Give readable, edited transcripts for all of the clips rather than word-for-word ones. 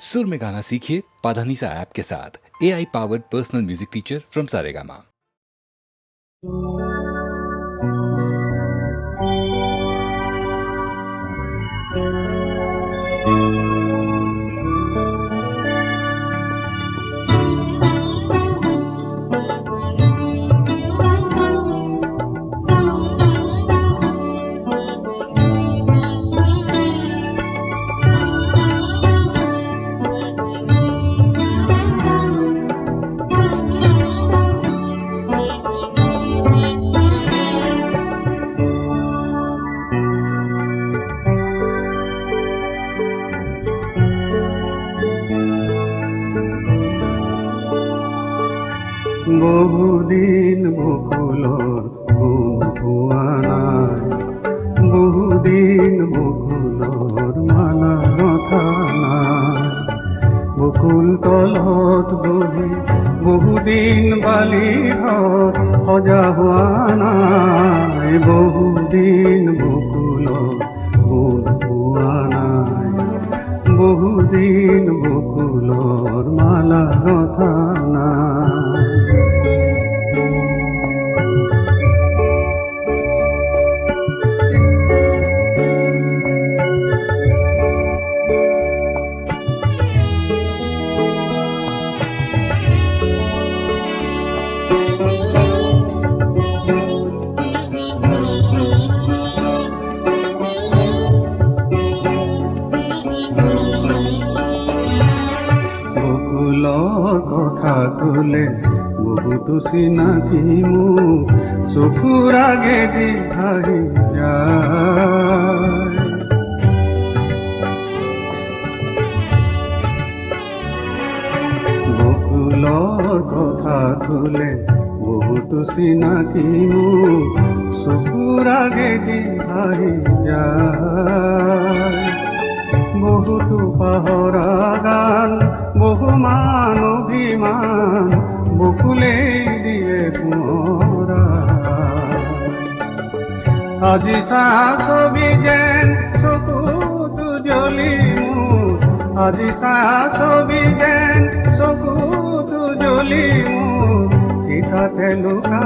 सुर में गाना सीखिए पाधानीसा ऐप के साथ। AI powered personal music teacher from Saregama. বহুদিন বকুলৰ গুণ পোৱা নাই, বহুদিন বকুলৰ মালা গথা নাই, বকুল তলত বহি বহুদিন বালি ঘৰ সজা হোৱা নাই, বহুদিন বকুলৰ গুণ পোৱা নাই, বহুদিন বকুলৰ মালা গথা নাই। কথা কলে বহুতো চিনাকি মোক চকুৰ আগেদি ভাহি যায়, বকুলৰ কথা কলে বহুতো চিনাকি মোক চকুৰ আগেদি ভাহি যায়, বহুতো পাহৰা গান বহুমান অভিমান বকুলেই দিয়ে পোৰা, আজি চাহ ছবি যেন চকুতো জ্বলি মোৰ, আজি চাহ ছবি যেন চকুতো জ্বলি মোৰ ঠিকাতে লুকা,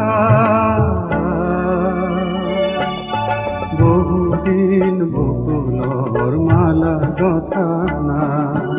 বহুদিন বকুলৰ মালা গথা নাই।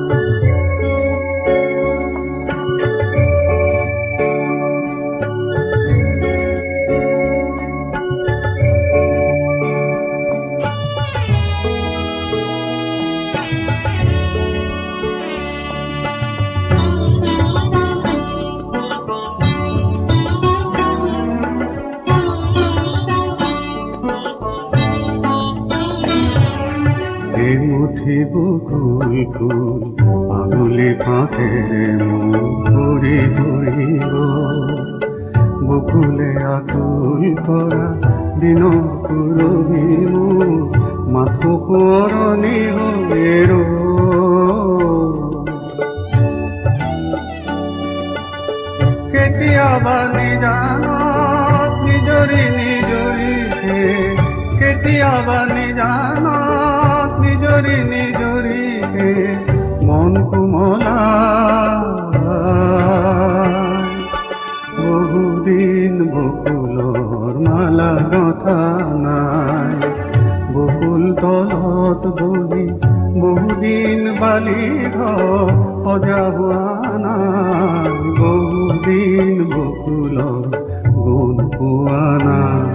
মুঠি বকুল ফুল আঙুলি ফাঁকেৰে মোক ঘূৰি ঘূৰিব, বকুলে আকুল কৰা দিনৰ পুৰবি মোক মাথো সোঁৱৰণি হৈ কেতিয়াবা নিজানত নিজৰি নিজৰিকে, কেতিয়াবা নিজানত নিজৰি নিজৰিকে মন কোমলা, বহুদিন বকুলৰ মালা গথা নাই, বকুল তলত বহি বহুদিন বালি ঘৰ সজা হোৱা নাই, বহুদিন বকুলৰ গুণ পোৱা নাই,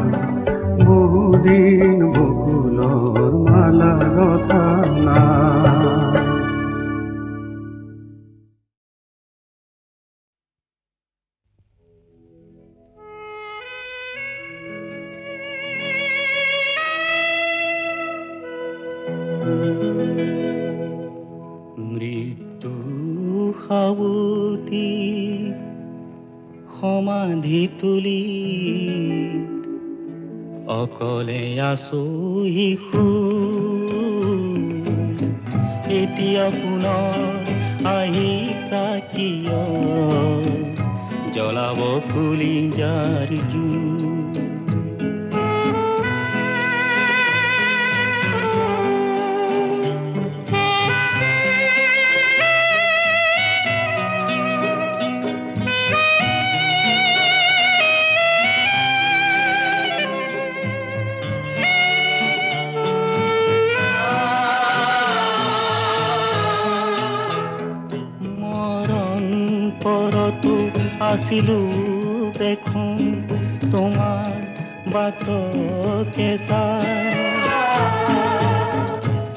বহুদিন বকুলৰ মালা গথা নাই। মৃত্যু সাৱতি সমাধি তুলি অকলে আছো শিশু, এতিয়া পুনৰ আহিছা কিয় জ্বলাব ফুলি যাৰ জুই। পৰতো আছিলো দেখোন তোমাৰ বাটকে চাই।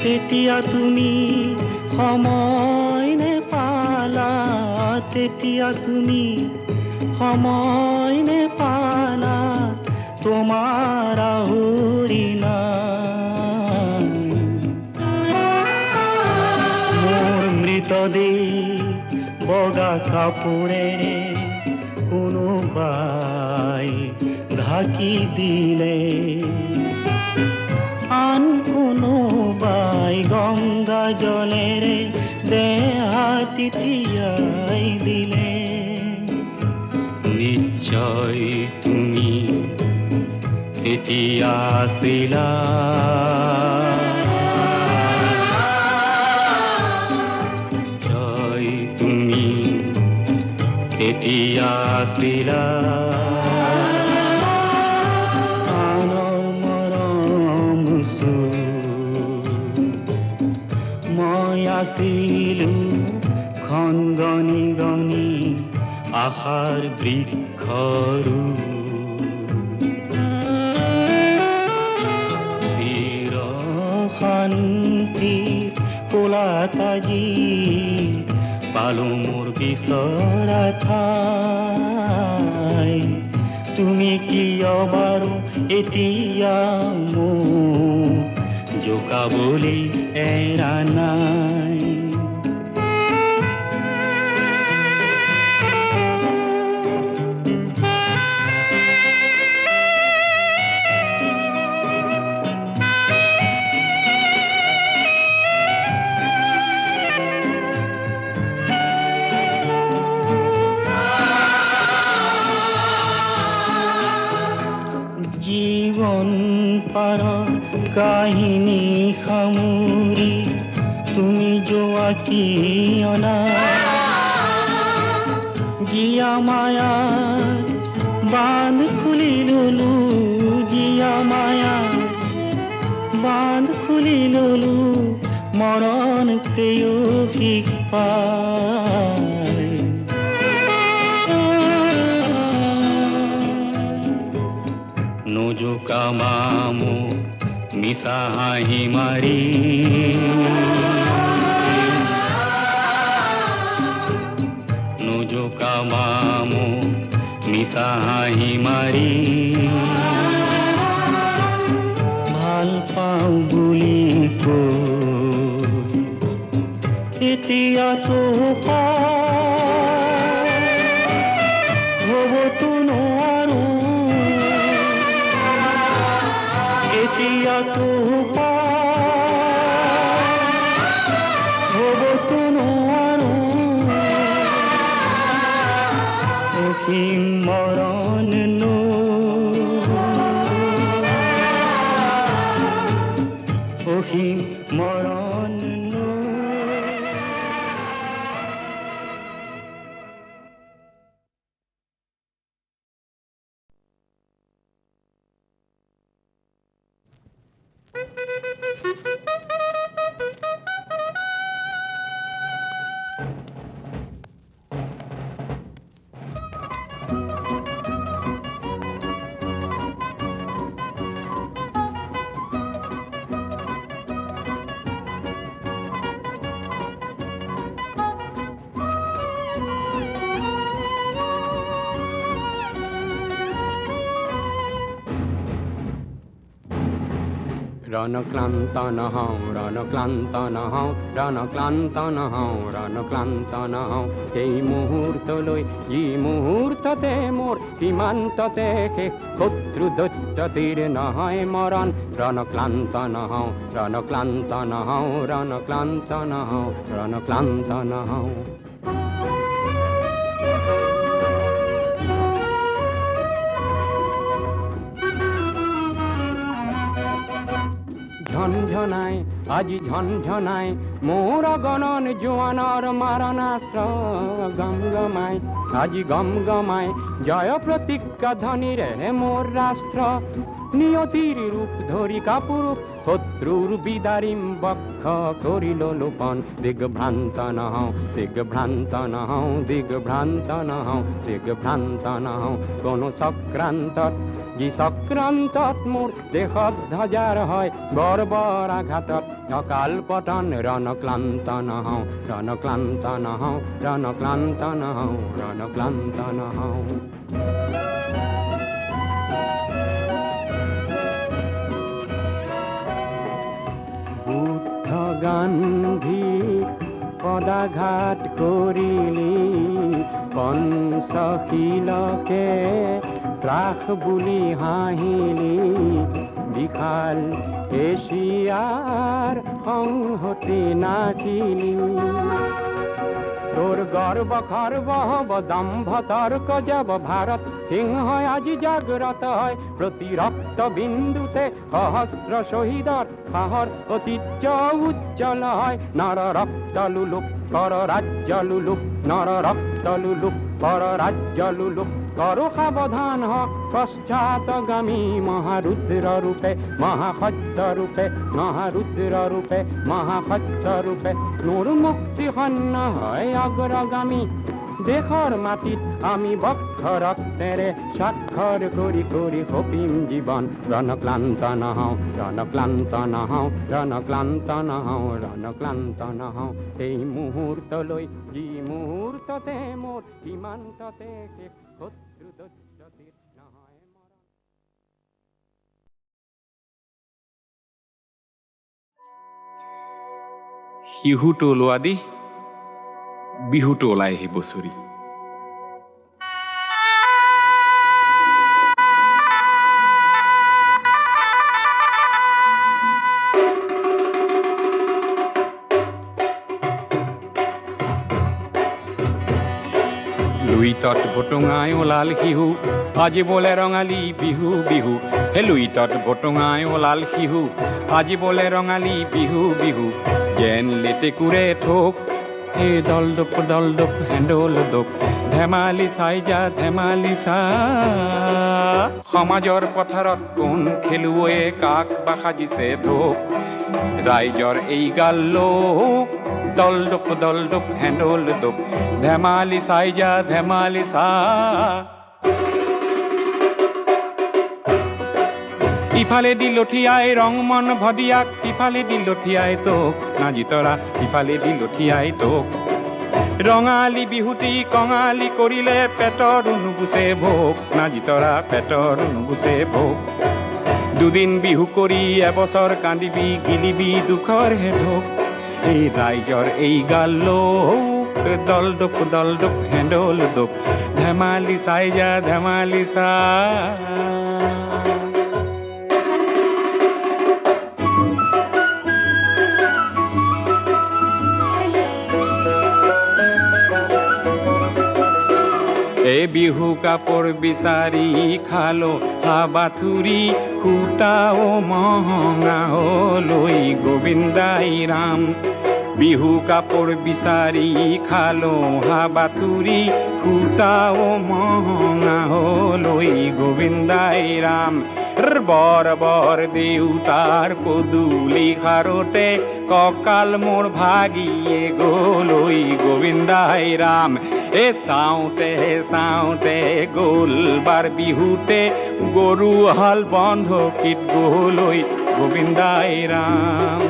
তেতিয়া তুমি সময় নেপালা, তেতিয়া তুমি সময় নেপালা, তোমাৰ আহুৰি নাই। মোৰ মৃতদেহ বগা কাপোৰেৰে কোনোবাই ঢাকি দিলে, আন কোনোবাই গংগা জলেৰে দেহাটি তিয়াই দিলে। নিশ্চয় তুমি তেতিয়া আছিলা, নিশ্চয় তুমি তেতিয়া আছিলা। আনৰ মৰম মই আছিলো খন গনি গনি আশাৰ বৃক্ষৰো, চিৰ শান্তিৰ কোলাত আজি পালো মোৰ বিচৰা ঠাই। তুমি কিয় বাৰু এতিয়া মোক জোকাবলৈ এৰা নাই? জীৱন পাৰ কাহিনী সামৰি তুমি যোৱা কিয়না, জিয়া মায়া বান্ধ খুলি ললো, জিয়া মায়া বান্ধ খুলি ললো, মৰণ প্ৰেয়সীক পাই। নোজোকা মামো মিছা হাঁহি মাৰি, নোজোকা মামো মিছা হাঁহি মাৰি, ভাল পাওঁ বুলি কৈ এতিয়াতো হ'বতো নোৱাৰো, এতিয়াতো হ'বতো নোৱাৰো, অসীম মৰণ অসীম মৰণ ৰণক্লান্ত নহও, ৰণক্লান্ত নহও, ৰণক্লান্ত নহও, ৰণক্লান্ত নহও। এই মুহূৰ্তলৈ যি মুহূৰ্ততে মোৰ সীমান্ততে শেষ, শত্ৰু দৈত্য তীৰ নহয় মৰণ। রণক্লান্ত নহও, রণক্লান্ত নহও, রণক্লান্ত নহও, রণক্লান্ত নহও। ঝনঝনাই আজি ঝনঝনাই মোর গণন জোয়ানর মারণাস্ত্র গম গমায় আজি গম গমায় জয় প্রতিজ্ঞা ধনী রে মোর রাষ্ট্র নিয়তির রূপ ধরি কাপুরূপ শত্রুর বিদারিম বক্ষ করিল লোপন দিগভ্রান্ত নহও দিগভ্রান্ত নহও দিগভ্রান্ত নহও দিগভ্রান্ত নহও কোন চক্রান্তত যি চক্রান্তত মোর দেহ ধ্বজার হয় গর্বর আঘাতত অকাল পতন রণক্লান্ত নহও রণক্লান্ত নহও রণক্লান্ত নহও রণক্লান্ত নহও বুদ্ধ গান্ধী পদাঘাত করিলি পঞ্চশীলকে ত্ৰাস বুলি হাঁহিলি বিশাল এছিয়াৰ সংহতি নাচিলি তোর গর্ব খর্ব হব দম্ভ তর্ক যাব ভারত সিংহ আজি জাগ্রত হয় প্রতি রক্ত বিন্দুতে সহস্র শহীদর সাহর ঐতিহ্য উজ্জ্বল হয় নর রক্ত লুলুপ কর রাজ্য লুলুপ নর রক্ত লুলুপ কর রাজ্য লুলুপ করো সাবধান হ পশ্চাৎগামী মহারুদ্র রূপে মহাসত্য রূপে মহারুদ্র রূপে মহাসত্য রূপে নূর মুক্তি সন্ন হয় অগ্রগামী দেশৰ মাটিত আমি বক্ষ ৰক্তেৰে স্বাক্ষৰ কৰি কৰি সপিম জীৱন ৰণক্লান্ত নহওঁ ৰণক্লান্ত নহওঁ ৰণক্লান্ত নহওঁ ৰণক্লান্ত নহওঁ এই মুহূৰ্তলৈ যি মুহূৰ্ততে মোৰ সীমান্ততে শেষ শত্ৰু দৈত্যতিৰ নহয় মৰণ শিহুটো ওলোৱা দি বিহুটো ওলাই আহি বছৰি লুইতত বটঙাই ওলাল শিহু আজি বোলে ৰঙালী বিহু বিহু হে লুইতত বটঙাই ওলাল শিহু আজি বোলে ৰঙালী বিহু বিহু যেন লেটেকুৰে ঠোক হে দল দপ হেণ্ডল দপ ধেমালি চাই যা ধেমালি চা সমাজৰ পথাৰত কোন খেলুৱৈয়ে কাক বা সাজিছে ধোক ৰাইজৰ এই গাল লোক দল দপ হেণ্ডল দপ ধেমালি চাই যা ধেমালি চা ইফালে দি লঠিয়াই ৰং মন ভদিয়াক ইফালে দি লঠিয়াই তোক নাজি তৰা ইফালে দি লঠিয়াই তোক ৰঙালী বিহুটি কঙালী কৰিলে পেটৰ নুগুচে ভোক নাজি তৰা পেটৰ নুগুচে ভোক দুদিন বিহু কৰি এবছৰ কান্দিবি গিলিবি দুখৰ হে ঢোক এই ৰাইজৰ এই গাল লোক দল দপ হেণ্ডল দপ ধেমালি চাই যা ধেমালি চা এই বিহু কাপোৰ বিচাৰি খালো হাবাথুৰি সূতা ও মহঙা লৈ গোবিন্দাই ৰাম বিহু কাপোৰ বিচাৰি খালো হাবাথুৰি সূতা ও মহঙা লৈ গোবিন্দাই ৰাম বৰ বৰ দেউতাৰ পদূলি খাৰোতে কঁকাল মোৰ ভাগিয়ে গলৈ গোবিন্দাই ৰাম এ চাওঁতে গ'ল বাৰ বিহুতে গৰু হাল বন্ধকীত গলৈ গোবিন্দাই ৰাম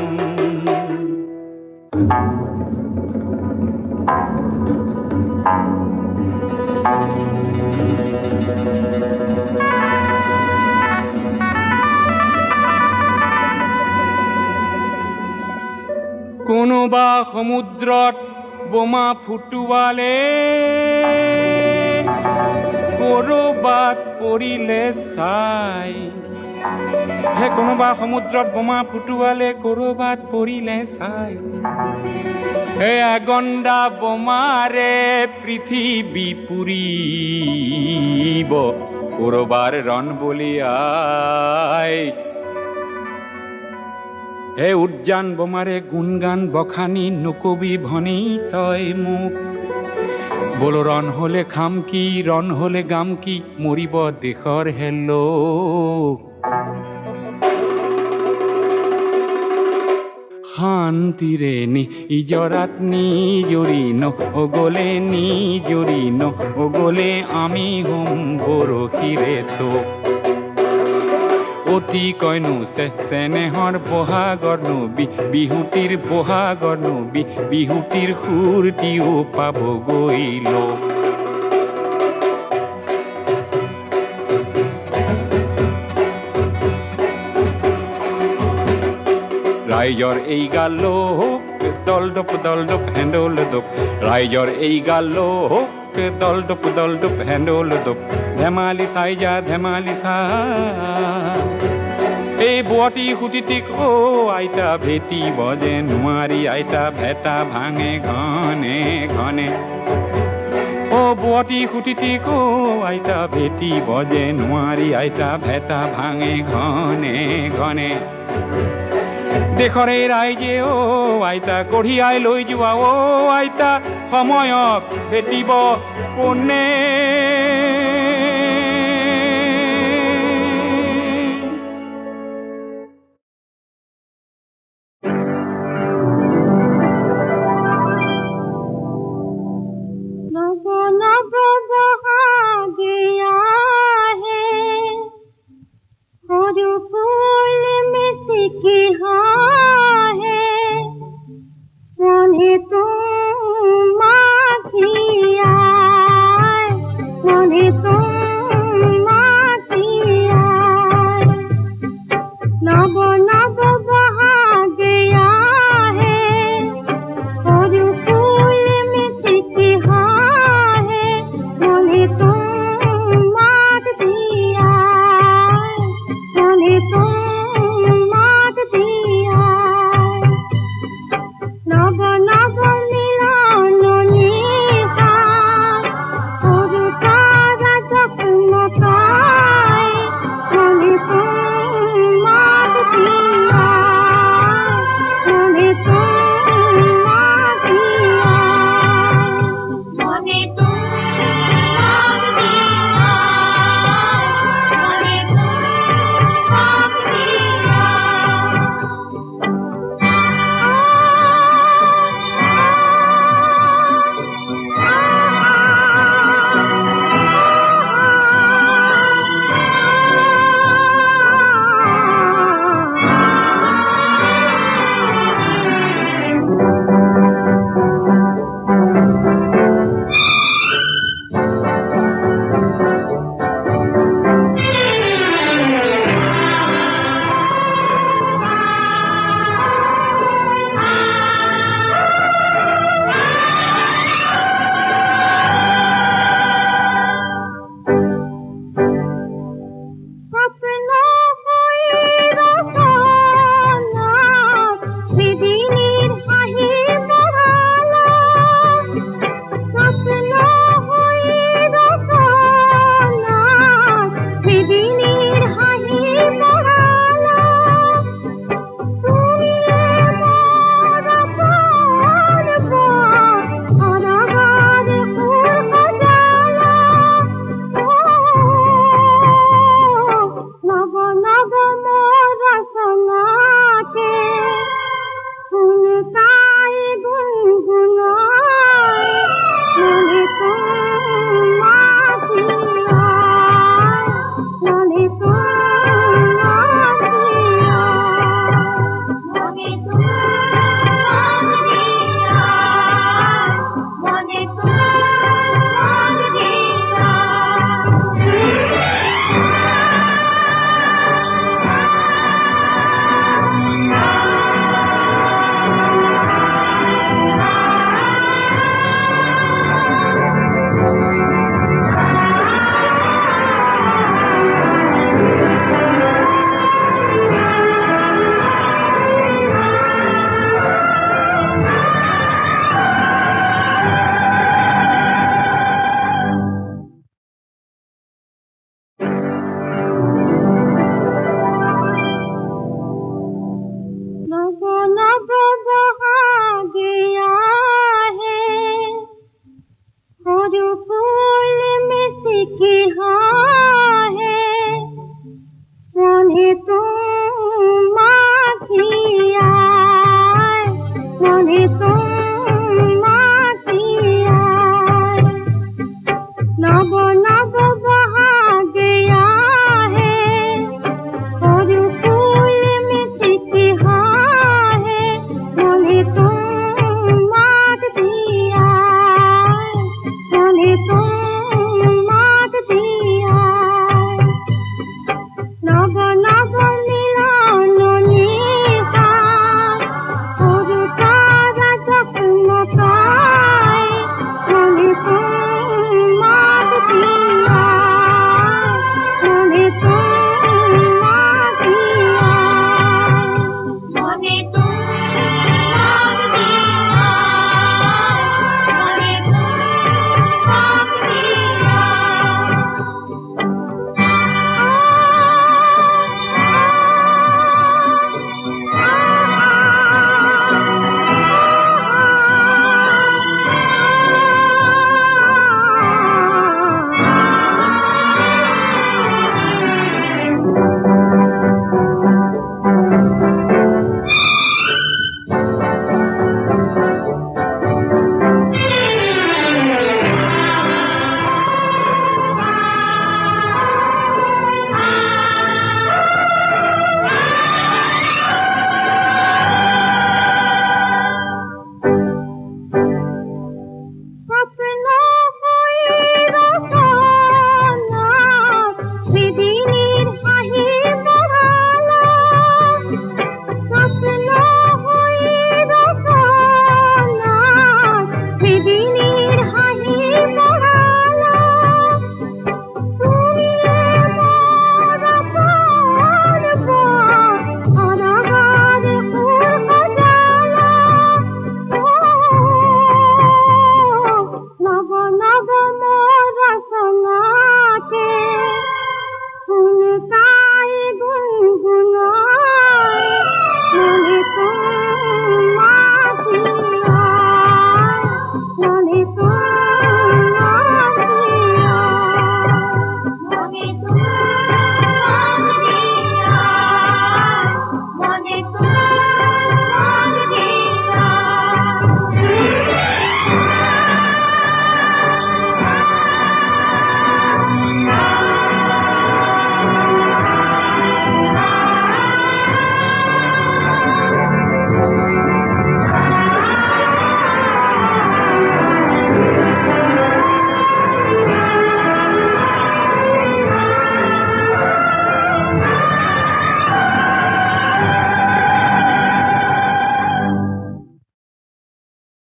কোনোবা সমুদ্ৰত বোমা ফুটুৱালে ক'ৰবাত পৰিলে চাই হে কোনোবা সমুদ্ৰত বোমা ফুটুৱালে ক'ৰবাত পৰিলে চাই হে আগন্দা বোমাৰে পৃথিৱী পুৰিব ক'ৰবাৰ ৰণ বলিয়াই হে উদ্যান বোমাৰে গুণগান বখানি নকবি ভনী তই মোক বোলো ৰণ হলে খাম কি ৰণ হলে গাম কি মৰিব দেশৰ হেল্লো শান্তিৰে নিজৰাত নিজৰি নগলে নিজৰি নগলে আমি হম বৰশীৰে তোক অতি কইনো চেনেহৰ বহাগৰ নবী বিহুতিৰ বহাগৰ নবী বিহুতিৰ সুৰটিও পাবগৈ লোক ৰাইজৰ এই গালোক দল ডপ হেণ্ডল ডপ ৰাইজৰ এই গালোক দল ডপ হেণ্ডল ডপ ধেমালি চাই যা ধেমালি চা এই বুৱতী সুতিটিক আইতা ভেটিব যে নোৱাৰি আইতা ভেটা ভাঙে ঘনে ঘনে বুৱতী সুতিটিক আইতা ভেটিব যে নোৱাৰি আইতা ভেটা ভাঙে ঘনে ঘনে দেশৰে ৰাইজে আইতা কঢ়িয়াই লৈ যোৱা আইতা সময়ক ভেটিব কোনে কি হয়